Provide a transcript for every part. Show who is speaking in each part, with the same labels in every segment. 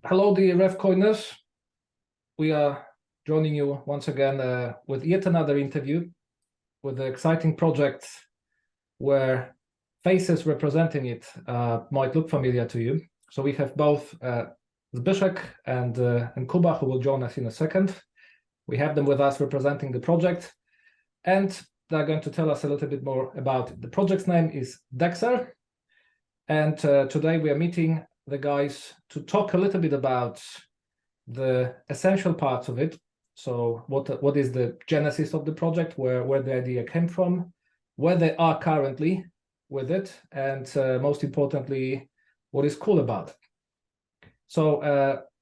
Speaker 1: Hello, dear RevCoiners. We are joining you once again with yet another interview with an exciting project where faces representing it might look familiar to you. So we have both Zbyszek and Kuba, who will join us in a second. We have them with us representing the project, and they're going to tell us a little bit more about it. The project's name is Dexer, and today we are meeting the guys to talk a little bit about the essential parts of it. So what is the genesis of the project, where the idea came from, where they are currently with it, and most importantly, what is cool about it. So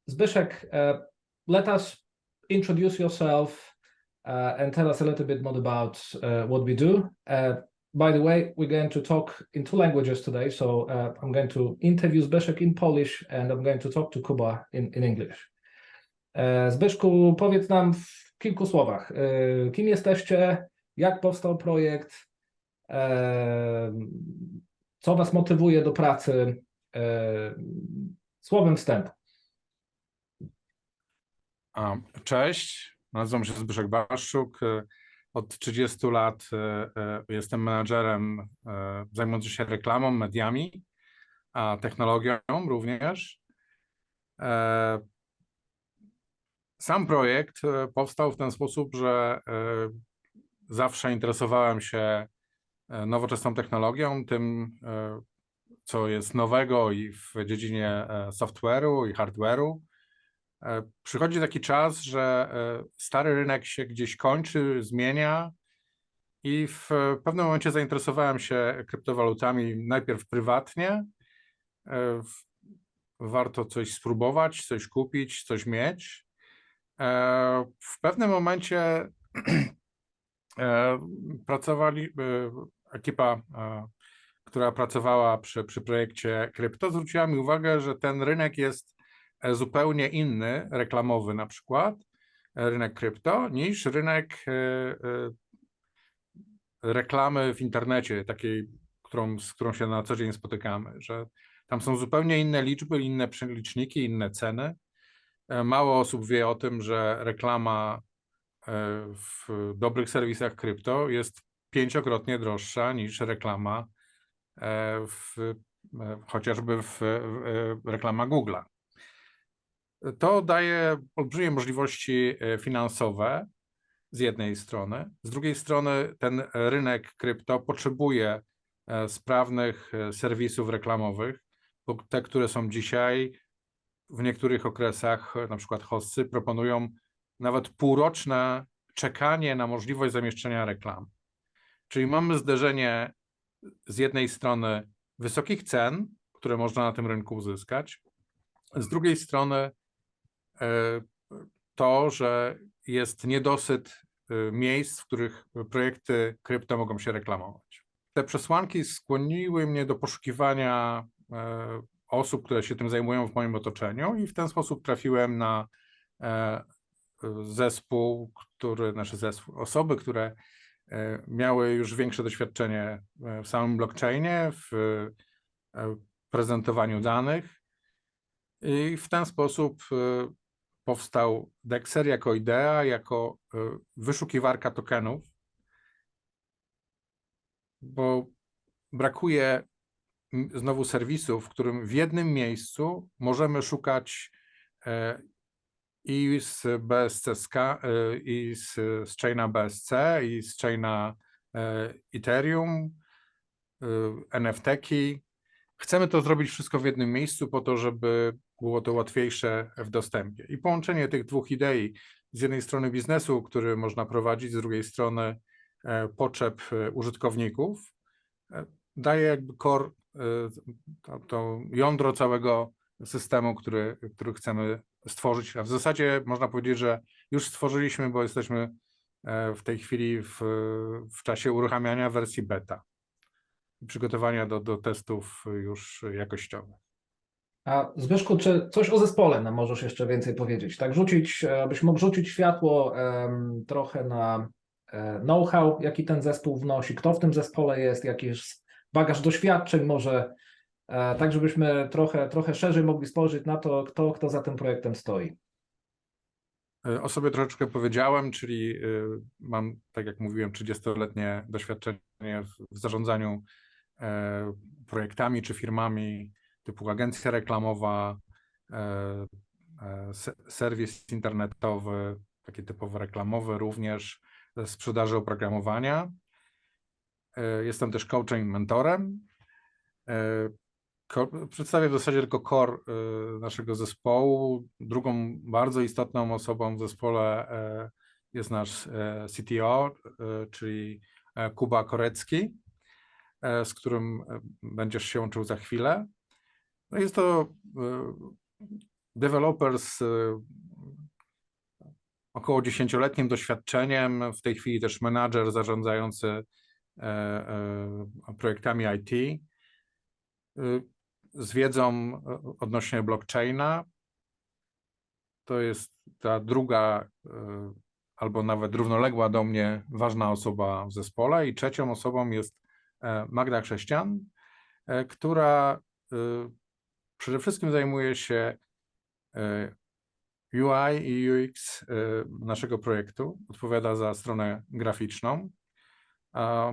Speaker 1: Zbyszek, let us introduce yourself and tell us a little bit more about what we do. By the way, we're going to talk in two languages today, so I'm going to interview Zbyszek in Polish and I'm going to talk to Kuba in English. Zbyszku, powiedz nam w kilku słowach, kim jesteście, jak powstał projekt, co was motywuje do pracy, słowem wstępu.
Speaker 2: Cześć, nazywam się Zbyszek Baszczuk. Od 30 lat jestem menadżerem zajmującym się reklamą, mediami, a technologią również. Sam projekt powstał w ten sposób, że zawsze interesowałem się nowoczesną technologią, tym, co jest nowego i w dziedzinie software'u i hardware'u. Przychodzi taki czas, że stary rynek się gdzieś kończy, zmienia i w pewnym momencie zainteresowałem się kryptowalutami najpierw prywatnie. Warto coś spróbować, coś kupić, coś mieć. W pewnym momencie ekipa, która pracowała przy projekcie krypto, zwróciła mi uwagę, że ten rynek jest zupełnie inny, reklamowy na przykład, rynek krypto, niż rynek reklamy w internecie, takiej, z którą się na co dzień spotykamy, że tam są zupełnie inne liczby, inne przeliczniki, inne ceny. Mało osób wie o tym, że reklama w dobrych serwisach krypto jest 5-krotnie droższa niż reklama chociażby w reklama Google'a. To daje olbrzymie możliwości finansowe z jednej strony. Z drugiej strony ten rynek krypto potrzebuje sprawnych serwisów reklamowych, bo te, które są dzisiaj, w niektórych okresach, na przykład hosty, proponują nawet półroczne czekanie na możliwość zamieszczenia reklam. Czyli mamy zderzenie z jednej strony wysokich cen, które można na tym rynku uzyskać, z drugiej strony to, że jest niedosyt miejsc, w których projekty krypto mogą się reklamować. Te przesłanki skłoniły mnie do poszukiwania osób, które się tym zajmują w moim otoczeniu i w ten sposób trafiłem na osoby, które miały już większe doświadczenie w samym blockchainie, w prezentowaniu danych i w ten sposób powstał Dexer jako idea, jako wyszukiwarka tokenów, bo brakuje znowu serwisu, w którym w jednym miejscu możemy szukać i z BSC, i z chaina BSC, i z chaina Ethereum, NFT-ki. Chcemy to zrobić wszystko w jednym miejscu po to, żeby było to łatwiejsze w dostępie. I połączenie tych dwóch idei, z jednej strony biznesu, który można prowadzić, z drugiej strony potrzeb użytkowników, daje jakby core, to jądro całego systemu, który chcemy stworzyć. A w zasadzie można powiedzieć, że już stworzyliśmy, bo jesteśmy w tej chwili w czasie uruchamiania wersji beta i przygotowania do testów już jakościowych.
Speaker 1: A Zbyszku, czy coś o zespole nam możesz jeszcze więcej powiedzieć? Tak abyś mógł rzucić światło trochę na know-how, jaki ten zespół wnosi, kto w tym zespole jest, jaki jest bagaż doświadczeń może tak żebyśmy trochę szerzej mogli spojrzeć na to, kto za tym projektem stoi.
Speaker 2: O sobie troszeczkę powiedziałem, czyli mam, tak jak mówiłem, 30-letnie doświadczenie w zarządzaniu projektami czy firmami typu agencja reklamowa, serwis internetowy, taki typowo reklamowy również, sprzedaży oprogramowania. Jestem też coachem i mentorem. Przedstawię w zasadzie tylko core naszego zespołu. Drugą bardzo istotną osobą w zespole jest nasz CTO, czyli Kuba Korecki, z którym będziesz się łączył za chwilę. No jest to deweloper z około 10-letnim doświadczeniem, w tej chwili też menadżer zarządzający projektami IT, z wiedzą odnośnie blockchaina. To jest ta druga albo nawet równoległa do mnie ważna osoba w zespole. I trzecią osobą jest Magda Chrześcian, która przede wszystkim zajmuje się UI i UX naszego projektu, odpowiada za stronę graficzną.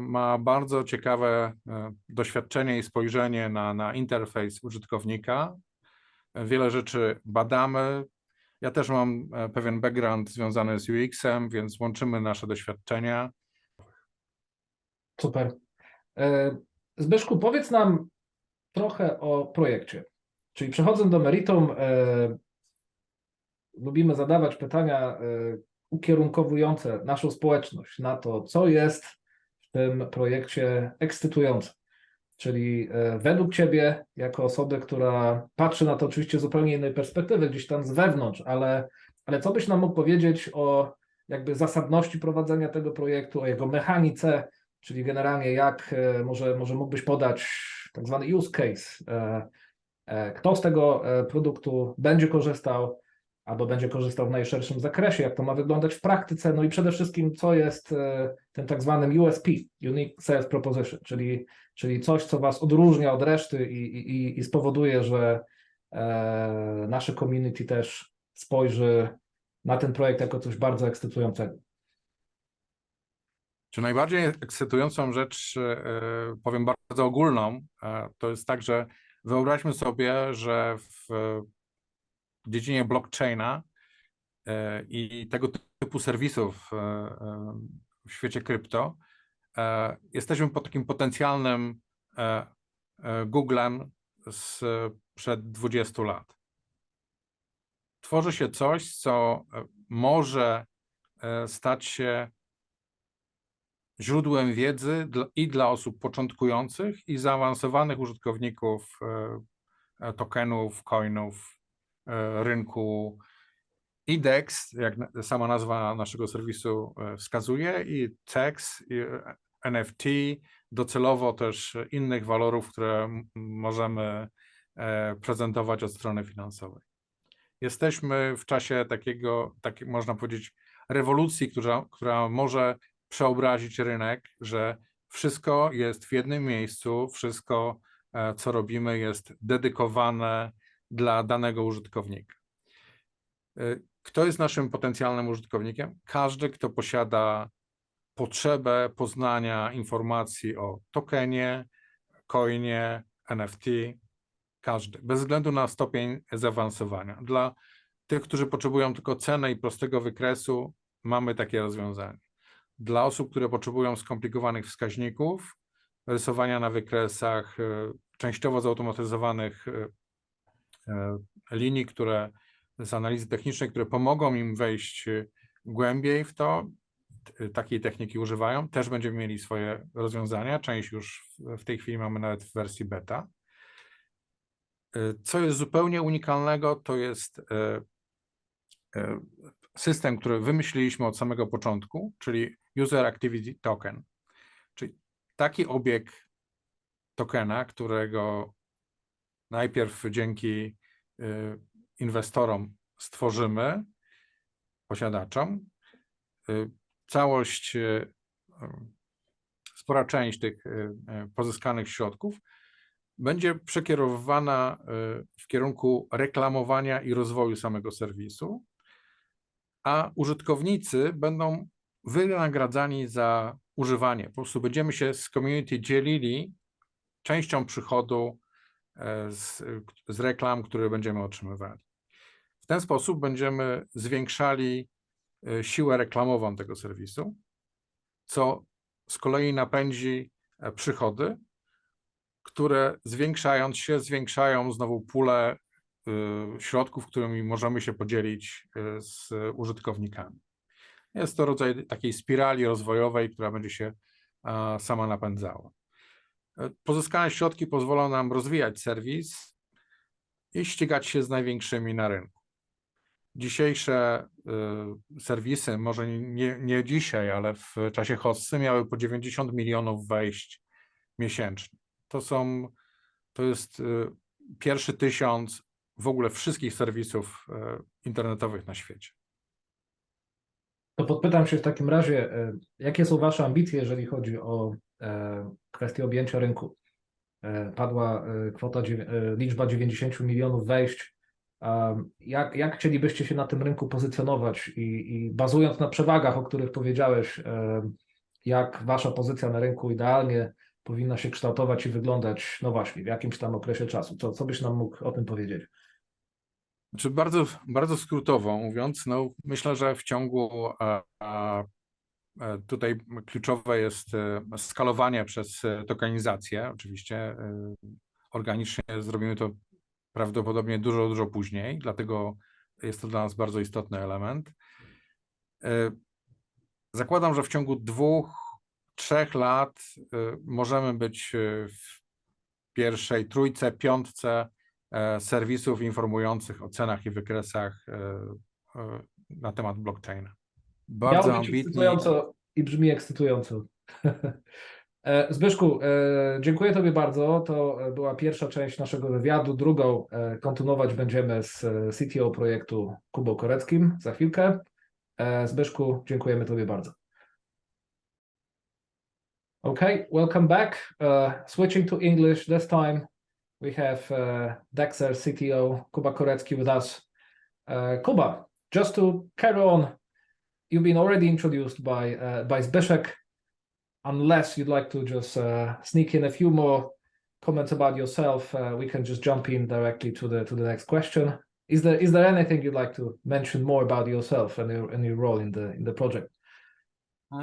Speaker 2: Ma bardzo ciekawe doświadczenie i spojrzenie na interfejs użytkownika. Wiele rzeczy badamy. Ja też mam pewien background związany z UX-em, więc łączymy nasze doświadczenia.
Speaker 1: Super. Zbyszku, powiedz nam trochę o projekcie. Czyli przechodząc do meritum, lubimy zadawać pytania ukierunkowujące naszą społeczność na to, co jest w tym projekcie ekscytujące. Czyli według Ciebie, jako osoby, która patrzy na to oczywiście z zupełnie innej perspektywy, gdzieś tam z wewnątrz, ale co byś nam mógł powiedzieć o jakby zasadności prowadzenia tego projektu, o jego mechanice, czyli generalnie jak może mógłbyś podać tak zwany use case, kto z tego produktu będzie korzystał, albo będzie korzystał w najszerszym zakresie, jak to ma wyglądać w praktyce, no i przede wszystkim, co jest tym tak zwanym USP, Unique Sales Proposition, czyli coś, co Was odróżnia od reszty i spowoduje, że nasze community też spojrzy na ten projekt jako coś bardzo ekscytującego.
Speaker 2: Czy najbardziej ekscytującą rzecz, powiem bardzo ogólną, to jest tak, że wyobraźmy sobie, że w dziedzinie blockchaina i tego typu serwisów w świecie krypto jesteśmy pod takim potencjalnym Googlem sprzed 20 lat. Tworzy się coś, co może stać się źródłem wiedzy i dla osób początkujących, i zaawansowanych użytkowników tokenów, coinów, rynku IDEX, jak sama nazwa naszego serwisu wskazuje, i CEX, i NFT, docelowo też innych walorów, które możemy prezentować od strony finansowej. Jesteśmy w czasie takiej, można powiedzieć, rewolucji, która może przeobrazić rynek, że wszystko jest w jednym miejscu, wszystko, co robimy, jest dedykowane dla danego użytkownika. Kto jest naszym potencjalnym użytkownikiem? Każdy, kto posiada potrzebę poznania informacji o tokenie, coinie, NFT, każdy, bez względu na stopień zaawansowania. Dla tych, którzy potrzebują tylko ceny i prostego wykresu, mamy takie rozwiązanie. Dla osób, które potrzebują skomplikowanych wskaźników, rysowania na wykresach, częściowo zautomatyzowanych linii, z analizy technicznej, które pomogą im wejść głębiej w to, takiej techniki używają, też będziemy mieli swoje rozwiązania. Część już w tej chwili mamy nawet w wersji beta. Co jest zupełnie unikalnego, to jest system, który wymyśliliśmy od samego początku, czyli User Activity Token, czyli taki obieg tokena, którego najpierw dzięki inwestorom stworzymy, posiadaczom. Całość, spora część tych pozyskanych środków będzie przekierowywana w kierunku reklamowania i rozwoju samego serwisu, a użytkownicy będą wynagradzani za używanie. Po prostu będziemy się z community dzielili częścią przychodu z reklam, które będziemy otrzymywali. W ten sposób będziemy zwiększali siłę reklamową tego serwisu, co z kolei napędzi przychody, które zwiększając się, zwiększają znowu pulę środków, którymi możemy się podzielić z użytkownikami. Jest to rodzaj takiej spirali rozwojowej, która będzie się sama napędzała. Pozyskane środki pozwolą nam rozwijać serwis i ścigać się z największymi na rynku. Dzisiejsze serwisy, może nie dzisiaj, ale w czasie hossy miały po 90 milionów wejść miesięcznie. To jest pierwszy 1000 w ogóle wszystkich serwisów internetowych na świecie.
Speaker 1: To podpytam się w takim razie, jakie są Wasze ambicje, jeżeli chodzi o kwestię objęcia rynku? Padła liczba 90 milionów wejść. Jak chcielibyście się na tym rynku pozycjonować i bazując na przewagach, o których powiedziałeś, jak Wasza pozycja na rynku idealnie powinna się kształtować i wyglądać, no właśnie, w jakimś tam okresie czasu? Co byś nam mógł o tym powiedzieć?
Speaker 2: Znaczy bardzo skrótowo mówiąc, no myślę, że w ciągu tutaj kluczowe jest skalowanie przez tokenizację. Oczywiście organicznie zrobimy to prawdopodobnie dużo później, dlatego jest to dla nas bardzo istotny element. Zakładam, że w ciągu 2-3 lat możemy być w pierwszej trójce, piątce serwisów informujących o cenach i wykresach na temat blockchaina. Bardzo ambitnie.
Speaker 1: I brzmi ekscytująco. Zbyszku, dziękuję Tobie bardzo. To była pierwsza część naszego wywiadu. Drugą kontynuować będziemy z CTO projektu Kubą Koreckim za chwilkę. Zbyszku, dziękujemy Tobie bardzo. Okay, welcome back. Switching to English this time. We have Dexer CTO Kuba Korecki with us. Kuba, just to carry on, you've been already introduced by Zbyszek. Unless you'd like to just sneak in a few more comments about yourself, we can just jump in directly to the next question. Is there anything you'd like to mention more about yourself and your role in the project?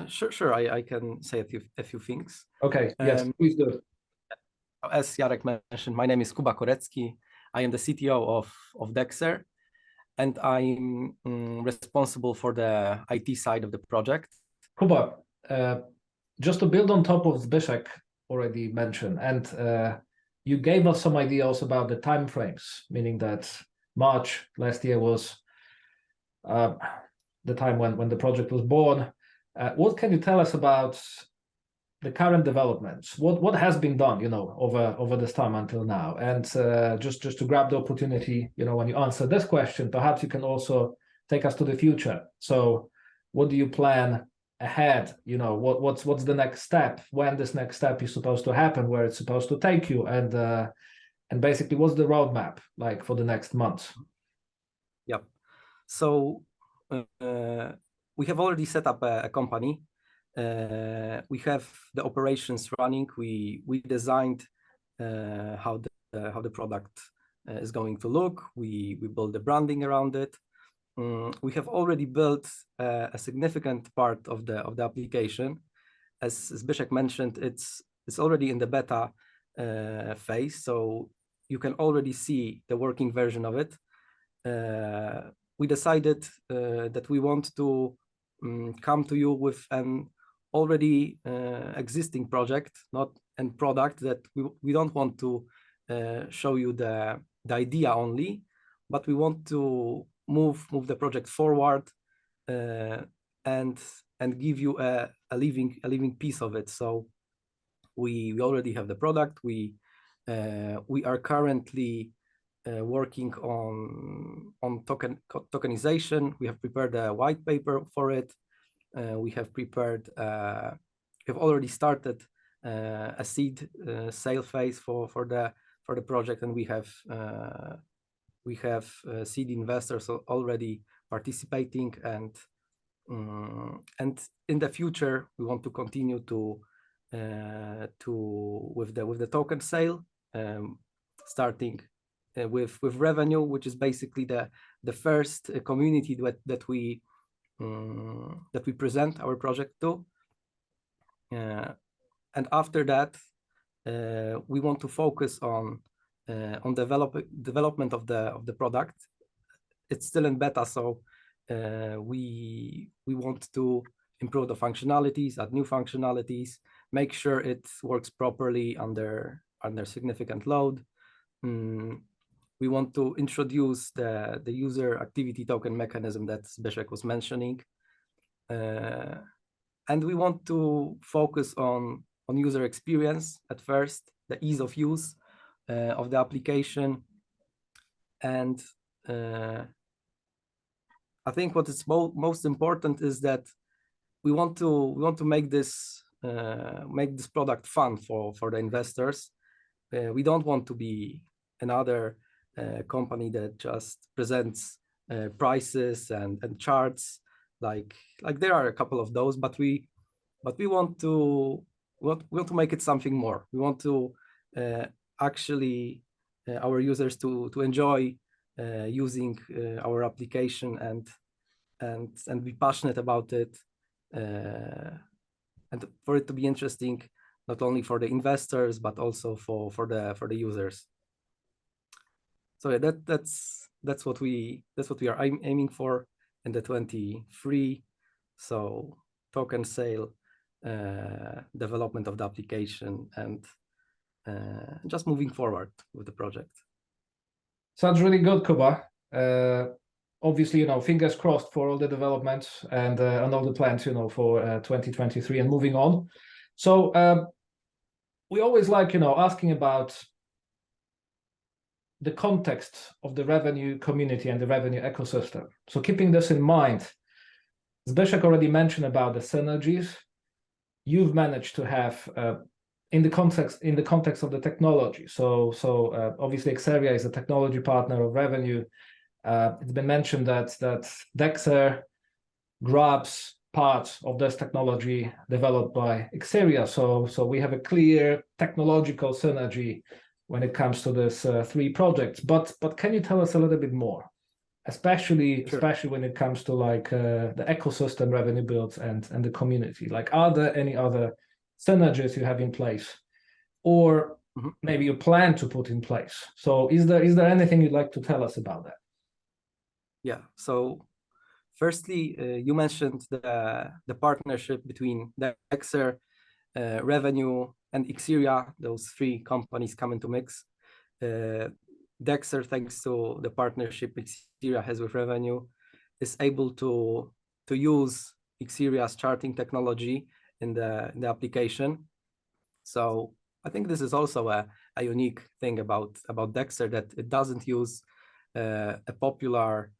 Speaker 3: Sure. I can say a few things.
Speaker 1: Okay. Yes, please do.
Speaker 3: As Jarek mentioned, my name is Kuba Korecki. I am the CTO of Dexer, and I'm responsible for the IT side of the project.
Speaker 1: Kuba, just to build on top of Zbyszek already mentioned, and you gave us some ideas about the timeframes, meaning that March last year was the time when the project was born. What can you tell us about the current developments? What has been done, over this time until now? And just to grab the opportunity, when you answer this question, perhaps you can also take us to the future. So, what do you plan ahead? What's the next step? When this next step is supposed to happen? Where it's supposed to take you? And basically, what's the roadmap like for the next months?
Speaker 3: Yep. So we have already set up a company. We have the operations running. We designed how the product is going to look. We build the branding around it. We have already built a significant part of the application. As Zbyszek mentioned, it's already in the beta phase, so you can already see the working version of it. We decided that we want to come to you with an already existing project, not end product, that we don't want to show you the idea only, but we want to move the project forward and give you a living piece of it. So we already have the product. We are currently working on tokenization. We have prepared a white paper for it. We have already started a seed sale phase for the the project, and we have seed investors already participating, and in the future we want to continue with the token sale, starting with revenue, which is basically the first community that we present our project to, and after that we want to focus on development of the product. It's still in beta, so we want to improve the functionalities, add new functionalities, make sure it works properly under significant load. We want to introduce the user activity token mechanism that Zbyszek was mentioning, and we want to focus on user experience at first, the ease of use of the application, and I think what is most important is that we want to make this product fun for the investors. We don't want to be another company that just presents prices and charts, like there are a couple of those, but we want to make it something more. We want to actually our users to enjoy using our application and be passionate about it, and for it to be interesting not only for the investors but also for the users. So yeah, that's what we are aiming for in the 23. So token sale, development of the application, and just moving forward with the project.
Speaker 1: Sounds really good, Kuba. Obviously, fingers crossed for all the developments and all the plans, for 2023 and moving on. So we always like, asking about the context of the revenue community and the revenue ecosystem. So keeping this in mind, Zbyszek already mentioned about the synergies you've managed to have in the context of the technology. So obviously Xeria is a technology partner of revenue. It's been mentioned that Dexer grabs parts of this technology developed by Xeria. So we have a clear technological synergy when it comes to this 3 projects. But can you tell us a little bit more, especially when it comes to the ecosystem revenue builds and the community? Are there any other synergies you have in place, or maybe you plan to put in place? So is there anything you'd like to tell us about that?
Speaker 3: Yeah. So firstly, you mentioned the partnership between Dexer, Revenue, and Xeria. Those 3 companies come into mix. Dexer, thanks to the partnership Xeria has with Revenue, is able to use Xeria's charting technology in the application. So I think this is also a unique thing about Dexer, that it doesn't use a popular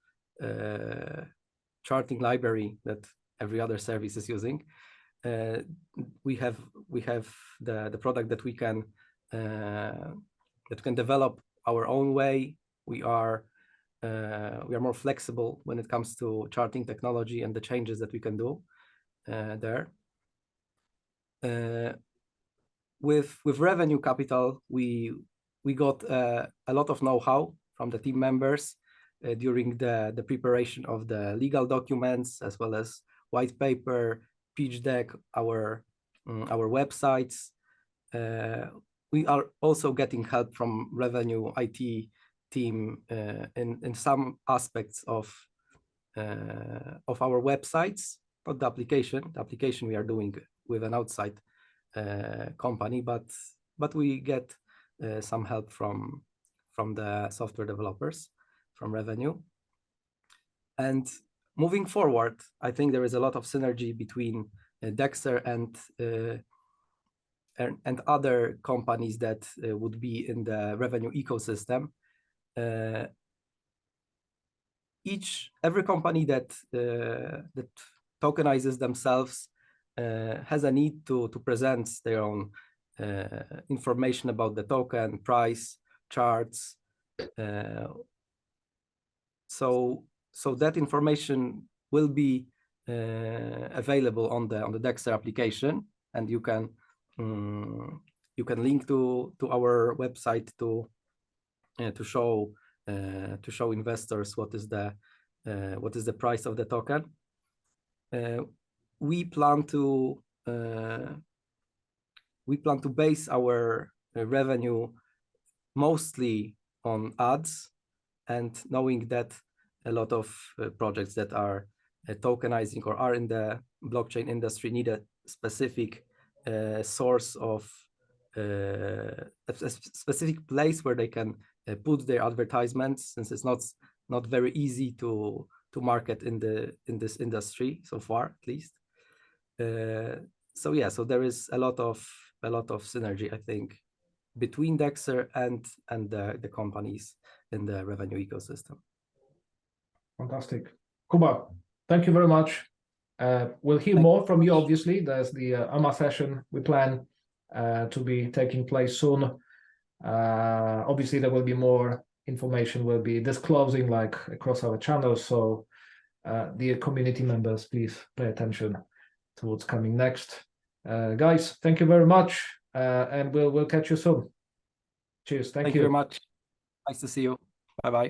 Speaker 3: charting library that every other service is using. We have the product that we can develop our own way. We are more flexible when it comes to charting technology and the changes that we can do there. With Revenue Capital, we got a lot of know-how from the team members during the preparation of the legal documents, as well as white paper, pitch deck, our websites. We are also getting help from Revenue IT team in some aspects of our websites, not the application. The application we are doing with an outside company, but we get some help from the software developers from Revenue. And moving forward, I think there is a lot of synergy between Dexer and other companies that would be in the Revenue ecosystem. Every company that tokenizes themselves has a need to present their own information about the token, price, charts. So that information will be available on the Dexter application, and you can link to our website to show investors what is the price of the token. We plan to base our revenue mostly on ads, and knowing that a lot of projects that are tokenizing or are in the blockchain industry need a specific source of a specific place where they can put their advertisements, since it's not very easy to market in this industry so far, at least. So there is a lot of synergy, I think, between Dexter and the companies in the revenue ecosystem.
Speaker 1: Fantastic. Kuba, thank you very much. We'll hear more from you, obviously. There's the AMA session we plan to be taking place soon. Obviously, there will be more information we'll be disclosing like across our channels. So dear community members, please pay attention to what's coming next. Guys, thank you very much. And we'll catch you soon. Cheers. Thank you
Speaker 3: very much. Nice to see you. Bye-bye.